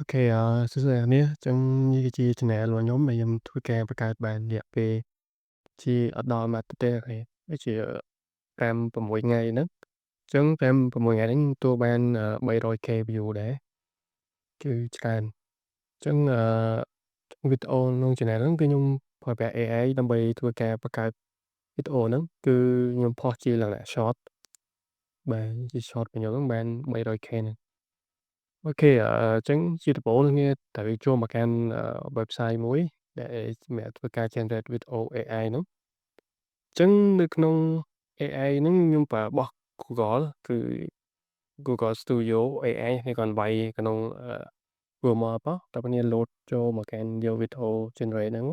OK សួស្តីអ្នកនាងអញ្ចឹងនេះគឺជា channel របស់ខ្ញុំដែលខ្ញុំធ្វើការបង្កើតបានរយៈពេលជាអត់ដល់មួយអាទិត្យទេអ្នកនាងដូចជា5-6ថ្ងៃហ្នឹងអញ្ចឹង5-6ថ្ងៃហ្នឹងទទួលបាន300K view ដែរគឺច្រើនអញ្ចឹងវីដេអូក្នុង channel ហ្នឹងគឺខ្ញុំប្រើប្រាស់ AI ដើម្បីធ្វើការបង្កើតវីដេអូហ្នឹងគឺខ្ញុំផុសជាលក្ខណៈ short បាទជា short របស់ខ្ញុំហ្នឹងបាន 300K ហ្នឹង អូខេអញ្ចឹងជាដំបូងយើងត្រូវចូលមកកាន់website មួយដែលសម្រាប់ធ្វើការ generate វីដេអូ AI នោះអញ្ចឹងនៅក្នុង AI ហ្នឹងខ្ញុំប្រើរបស់ Google គឺ Google Studio AI ហើយគាត់វាយក្នុងGoogle មកតើអ្នកលោតចូលមកកាន់យកវីដេអូ generate ហ្នឹង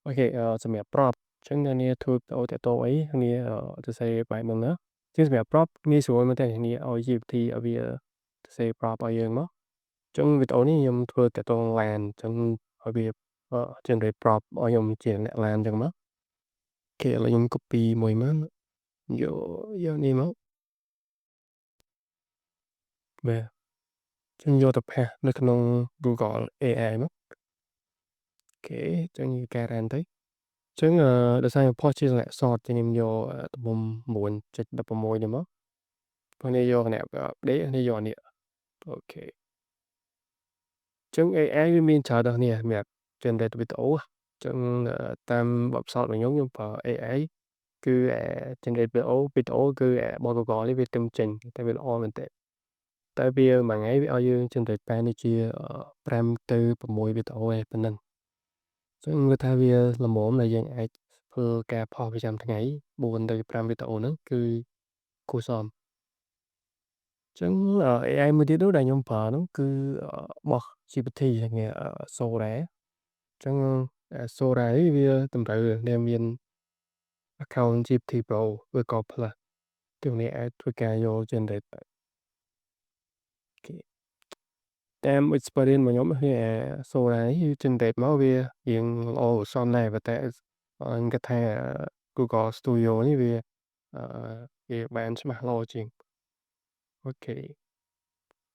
អូខេសម្រាប់ prompt អញ្ចឹងអ្នកនាងធ្វើវីដេអូតាក់ទងអីអ្នកសរសេរបែបហ្នឹងណាជាងសម្រាប់ prompt ងាយស្រួលមែនតើអ្នកនាងឲ្យជាវិធីឲ្យវាសរសេរ prompt ឲ្យយើងមកអញ្ចឹងវីដេអូនេះខ្ញុំធ្វើតាក់ទង LAN អញ្ចឹងឲ្យវាgenerate prompt ឲ្យខ្ញុំជាអ្នក LAN អញ្ចឹងមកអូខេឥឡូវខ្ញុំ copy មួយមកយកនេះមកបាទអញ្ចឹងយកទៅផាសនៅក្នុង Google AI មកអូខេអញ្ចឹងយើងកែរ៉ានទៅអញ្ចឹងដោយសារខ្ញុំផុសជាលក្ខណៈ short អញ្ចឹងខ្ញុំយកទំហំ 9.16 នេះមកព្រោះនេះយកអ្នកupdate នេះយកនេះអូខេអញ្ចឹង AI វាមានច្រើនដល់គ្នាសម្រាប់ generate វីដេអូអញ្ចឹងតាមបទពិសោធន៍របស់ខ្ញុំប្រើ AI គឺgenerate វីដេអូគឺរបស់ Google នេះវាទឹមចេញតែវាល្អមែនទែនតែវាមួយថ្ងៃវាឲ្យយើង generate បានដូចជា5ទៅ6វីដេអូឯងប៉ុណ្ណឹងអញ្ចឹងគឺថាវាល្មមដែលយើងអាចធ្វើការផុសប្រចាំថ្ងៃ4ទៅ5វីដេអូហ្នឹងគឺគួរសមអញ្ចឹងAI មួយទៀតនោះដែលខ្ញុំប្រើនោះគឺរបស់ GPT ហៅថាSora អញ្ចឹងSora នេះវាតម្រូវដែលមាន account GPT Pro ឬក៏ Plus ទើបអ្នកអាចធ្វើការយក generate បានអូខេតាម experience របស់ខ្ញុំគឺSora នេះគឺ generate មកវារៀងល្អគួរសមដែរប៉ុន្តែខ្ញុំគិតថា Google Studio នេះអឺវាបានច្បាស់ល្អជាងអូខេ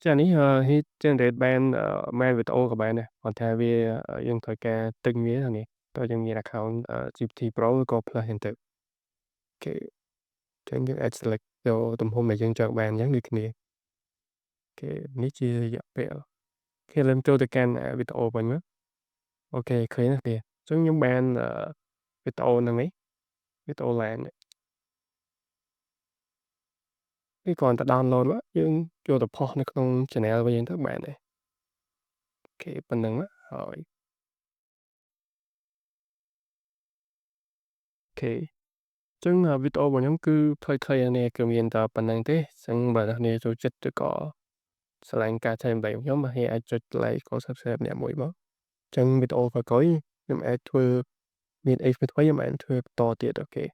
ចានេះgenerate បានមែនវីដេអូក៏បានដែរគ្រាន់តែវាយើងត្រូវការទិញវាហ្នឹងនេះតើយើងមាន account GPT Pro ឬក៏ Plus ហ្នឹងទៅអូខេអញ្ចឹងយើងអាច select យកទំហំដែលយើងចង់បានអញ្ចឹងដូចគ្នាអូខេនេះជារយៈពេលអូខេឥឡូវចូលទៅកាន់វីដេអូវិញមកអូខេឃើញហើយអញ្ចឹងខ្ញុំបានវីដេអូហ្នឹងឯងវីដេអូ LAN នេះគ្រាន់តែ download មកយើងយកទៅផុសនៅក្នុង channel របស់យើងទៅបានហើយអូខេប៉ុណ្្នឹងមកហើយអូខេ ចឹងវីដេអូរបស់ខ្ញុំគឺខ្លីៗនេះគឺមានតែប៉ុណ្្នឹងទេអញ្ចឹងបើអ្នកនាងចូលចិត្តឬក៏ស្រឡាញ់ការចែករំលែករបស់ខ្ញុំអ្នកនាងអាចចុច like ក៏ subscribe ម្នាក់មួយមកអញ្ចឹងវីដេអូក្រោយៗខ្ញុំអាចធ្វើមានអីថ្មីៗខ្ញុំអាចធ្វើបន្តទៀតអូខេ